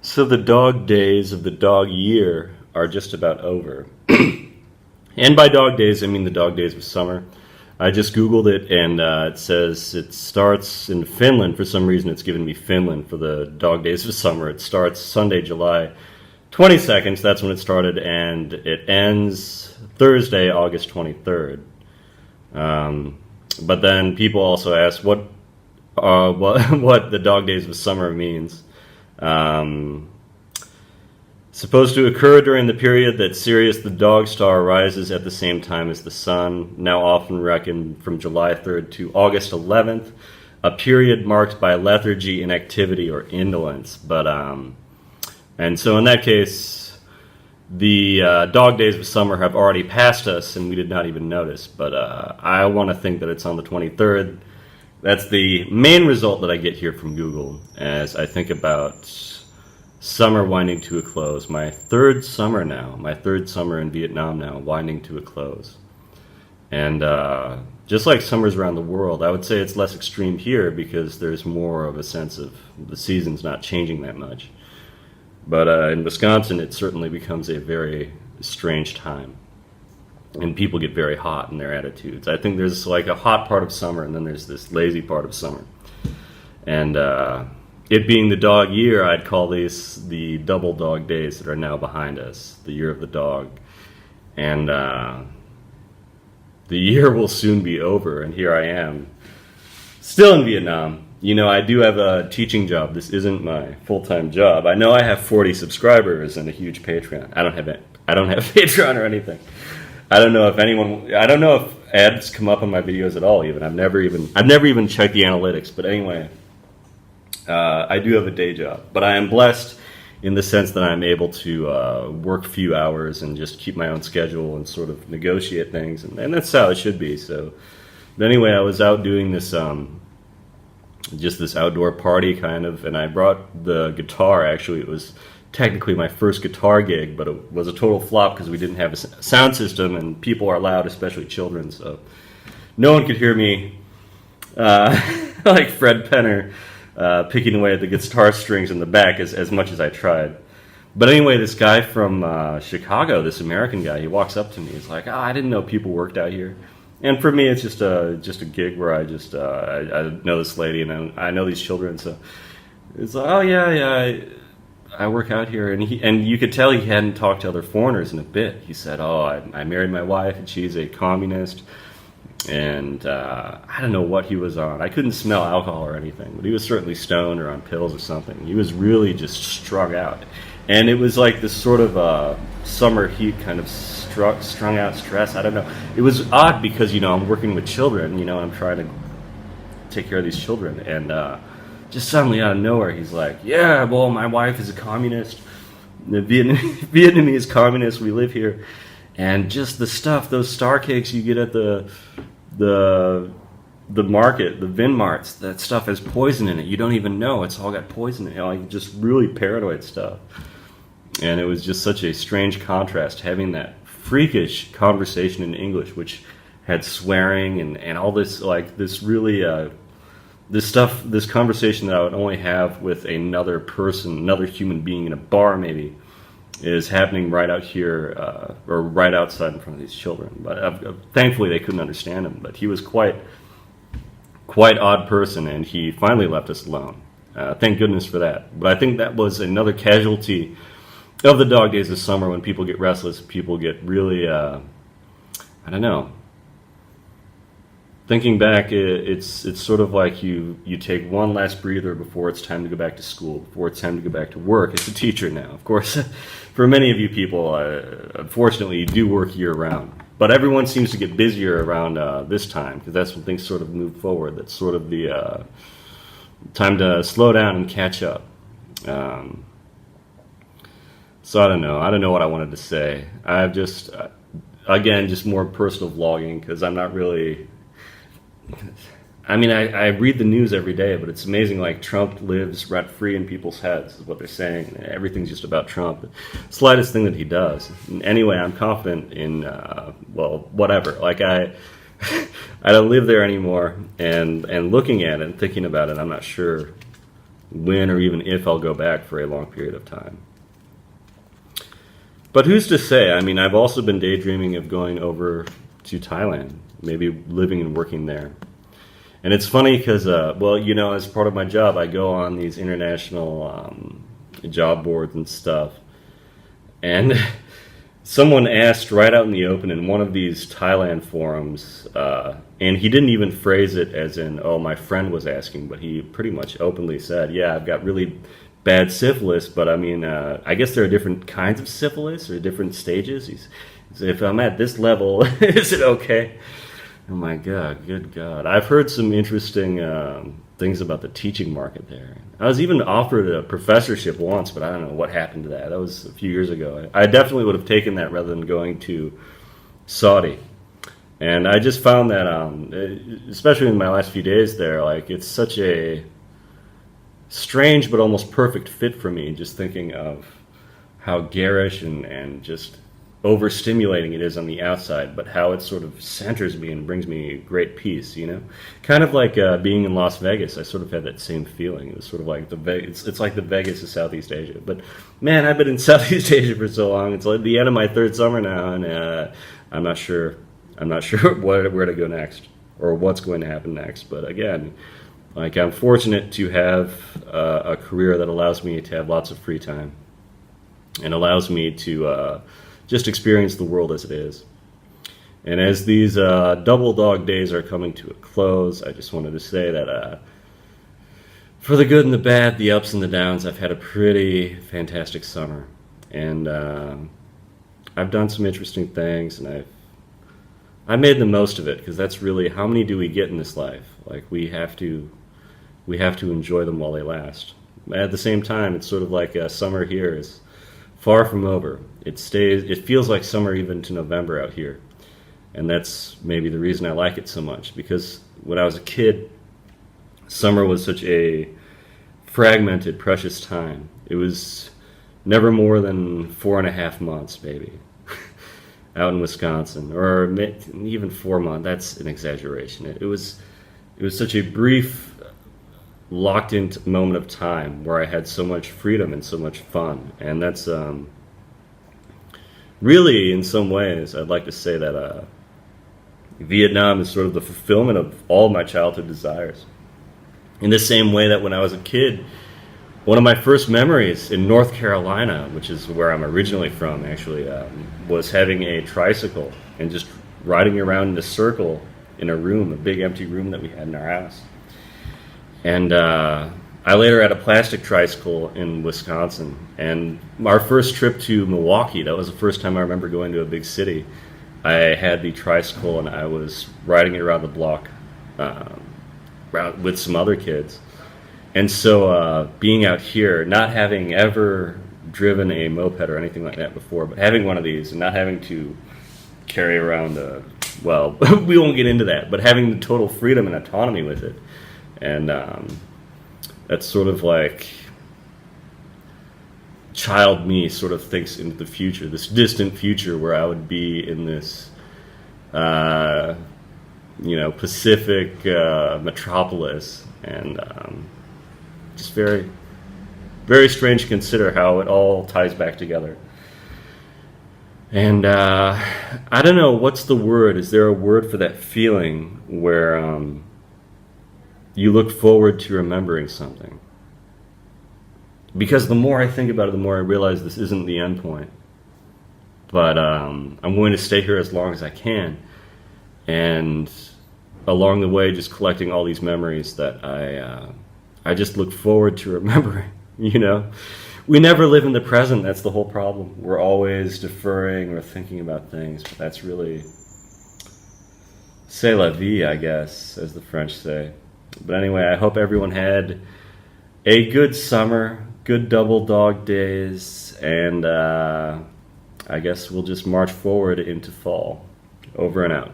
So the dog days of the dog year are just about over. And by dog days, I mean the dog days of summer. I just Googled it, and it says it starts in Finland. For some reason, it's given me Finland for the dog days of summer. It starts Sunday, July 22nd. That's when it started, and it ends Thursday, August 23rd. But then people also ask what the dog days of summer means. Supposed to occur during the period that Sirius the dog star rises at the same time as the sun, now often reckoned from July 3rd to August 11th, a period marked by lethargy, inactivity, or indolence. And so in that case, the dog days of summer have already passed us, and we did not even notice. But I want to think that it's on the 23rd. That's the main result that I get here from Google as I think about summer winding to a close. My third summer in Vietnam now, winding to a close. And just like summers around the world, I would say it's less extreme here because there's more of a sense of the season's not changing that much. But in Wisconsin, it certainly becomes a very strange time. And people get very hot in their attitudes. I think there's like a hot part of summer, and then there's this lazy part of summer. And it being the dog year, I'd call these the double dog days that are now behind us, the year of the dog. And the year will soon be over, and here I am, still in Vietnam. You know, I do have a teaching job. This isn't my full-time job. I know I have 40 subscribers and a huge Patreon. I don't have Patreon or anything. I don't know if ads come up on my videos at all. I've never even checked the analytics. But anyway, I do have a day job. But I am blessed in the sense that I'm able to work a few hours and just keep my own schedule and sort of negotiate things, and that's how it should be. So, but anyway, I was out doing this. Just this outdoor party kind of, and I brought the guitar. Actually, it was technically my first guitar gig, but it was a total flop because we didn't have a sound system, and people are loud, especially children, so no one could hear me like Fred Penner picking away at the guitar strings in the back as much as I tried. But anyway, this guy from Chicago, this American guy, he walks up to me. He's like, I didn't know people worked out here. And for me, it's just a gig where I know this lady and I know these children, so it's like, oh yeah, I work out here, and you could tell he hadn't talked to other foreigners in a bit. He said, I married my wife and she's a communist, and I don't know what he was on. I couldn't smell alcohol or anything, but he was certainly stoned or on pills or something. He was really just strung out, and it was like this sort of summer heat kind of strung out stress. I don't know. It was odd because, I'm working with children, I'm trying to take care of these children. And just suddenly out of nowhere, he's like, yeah, well, my wife is a communist. The Vietnamese communist. We live here. And just the stuff, those star cakes you get at the market, the Vin Marts, that stuff has poison in it. You don't even know. It's all got poison in it. Like just really paranoid stuff. And it was just such a strange contrast having that freakish conversation in English, which had swearing and all this, like this really this conversation that I would only have with another person, another human being in a bar maybe, is happening right out here or right outside in front of these children. But thankfully they couldn't understand him. But he was quite odd person, and he finally left us alone. Thank goodness for that. But I think that was another casualty of the dog days of summer, when people get restless, people get really, I don't know. Thinking back, it's sort of like you take one last breather before it's time to go back to school, before it's time to go back to work as a teacher now. Of course, for many of you people, unfortunately, you do work year-round. But everyone seems to get busier around this time, because that's when things sort of move forward. That's sort of the time to slow down and catch up. So I don't know what I wanted to say. I've just, again, just more personal vlogging, because I'm not really, I read the news every day, but it's amazing, like Trump lives rent-free in people's heads, is what they're saying. Everything's just about Trump. The slightest thing that he does. Anyway, I'm confident in, whatever. Like I don't live there anymore, and looking at it and thinking about it, I'm not sure when or even if I'll go back for a long period of time. But who's to say? I mean, I've also been daydreaming of going over to Thailand, maybe living and working there. And it's funny because, well, you know, as part of my job, I go on these international job boards and stuff. And someone asked right out in the open in one of these Thailand forums, and he didn't even phrase it as in, oh, my friend was asking, but he pretty much openly said, yeah, I've got really bad syphilis, but I mean, I guess there are different kinds of syphilis or different stages. He said, if I'm at this level, is it okay? Oh my God, good God. I've heard some interesting things about the teaching market there. I was even offered a professorship once, but I don't know what happened to that. That was a few years ago. I definitely would have taken that rather than going to Saudi. And I just found that, especially in my last few days there, like it's such a strange but almost perfect fit for me, just thinking of how garish and just overstimulating it is on the outside, but how it sort of centers me and brings me great peace, you know? Kind of like being in Las Vegas, I sort of had that same feeling. It was sort of like it's like the Vegas of Southeast Asia. But man, I've been in Southeast Asia for so long. It's like the end of my third summer now, and I'm not sure where to go next or what's going to happen next. But again, like I'm fortunate to have a career that allows me to have lots of free time and allows me to just experience the world as it is. And as these double dog days are coming to a close, I just wanted to say that for the good and the bad, the ups and the downs, I've had a pretty fantastic summer. And I've done some interesting things, and I made the most of it, because that's really, how many do we get in this life? Like, we have to enjoy them while they last. At the same time, it's sort of like summer here is far from over. It feels like summer even to November out here. And that's maybe the reason I like it so much, because when I was a kid, summer was such a fragmented, precious time. It was never more than 4.5 months, maybe, out in Wisconsin, or even 4 months. That's an exaggeration. It was such a brief, locked-in moment of time where I had so much freedom and so much fun. And that's really, in some ways, I'd like to say that Vietnam is sort of the fulfillment of all my childhood desires. In the same way that when I was a kid, one of my first memories in North Carolina, which is where I'm originally from, actually, was having a tricycle and just riding around in a circle in a room, a big empty room that we had in our house. And I later had a plastic tricycle in Wisconsin. And our first trip to Milwaukee, that was the first time I remember going to a big city. I had the tricycle and I was riding it around the block with some other kids. And so being out here, not having ever driven a moped or anything like that before, but having one of these and not having to carry around well, we won't get into that, but having the total freedom and autonomy with it. And that's sort of like child me sort of thinks into the future, this distant future where I would be in this, Pacific metropolis, and just very, very strange to consider how it all ties back together. And I don't know, what's the word? Is there a word for that feeling where you look forward to remembering something? Because the more I think about it, the more I realize this isn't the end point. But I'm going to stay here as long as I can. And along the way, just collecting all these memories that I just look forward to remembering, you know? We never live in the present. That's the whole problem. We're always deferring or thinking about things. But that's really c'est la vie, I guess, as the French say. But anyway, I hope everyone had a good summer, good double dog days, and I guess we'll just march forward into fall. Over and out.